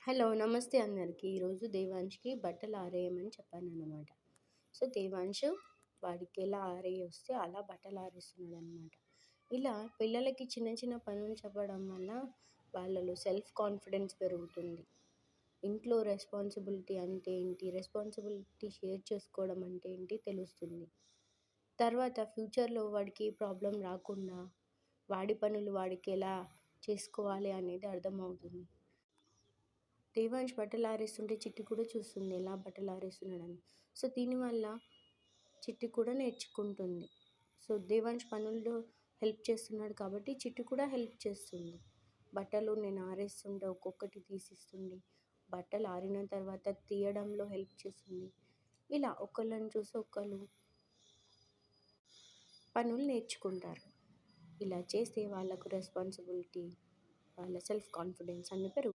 Hello! నమస్తే అందరికి. ఈరోజు దేవాన్ష్‌కి బట్టలు ఆరేయమని చెప్పాననమాట. సో, దేవాన్ష్ వాడికెలా ఆరేయొస్తే అలా బట్టలు ఆరేస్తున్నాడనమాట. ఇలా పిల్లలకి చిన్న చిన్న పనులు చెప్పడం వల్ల వాళ్ళలో సెల్ఫ్ కాన్ఫిడెన్స్ పెరుగుతుంది. ఇంట్లో రెస్పాన్సిబిలిటీ అంటే ఏంటి? రెస్పాన్సిబిలిటీ షేర్ చేసుకోవడం అంటే ఏంటి తెలుస్తుంది. తర్వాత ఫ్యూచర్‌లో వాడికి ఏ ప్రాబ్లమ్ రాకుండా వాడి పనులు వాడికెలా చేసుకోవాలి అనేది అర్థమవుతుంది. దేవాంష్ బట్టలు ఆరేస్తుంటే చిట్టి కూడా చూస్తుంది ఎలా బట్టలు ఆరేస్తున్నాడని. సో, దీనివల్ల చిట్టి కూడా నేర్చుకుంటుంది. సో, దేవాంష్ పనుల్లో హెల్ప్ చేస్తున్నాడు కాబట్టి చిట్టి కూడా హెల్ప్ చేస్తుంది. బట్టలు నేను ఆరేస్తుంటే ఒక్కొక్కటి తీసిస్తుంది. బట్టలు ఆరిన తర్వాత తీయడంలో హెల్ప్ చేస్తుంది. ఇలా ఒకళ్ళని చూసి ఒకళ్ళు పనులు నేర్చుకుంటారు. ఇలా చేస్తే వాళ్ళకు రెస్పాన్సిబిలిటీ, వాళ్ళ సెల్ఫ్ కాన్ఫిడెన్స్ అన్నీ పెరుగుతాయి.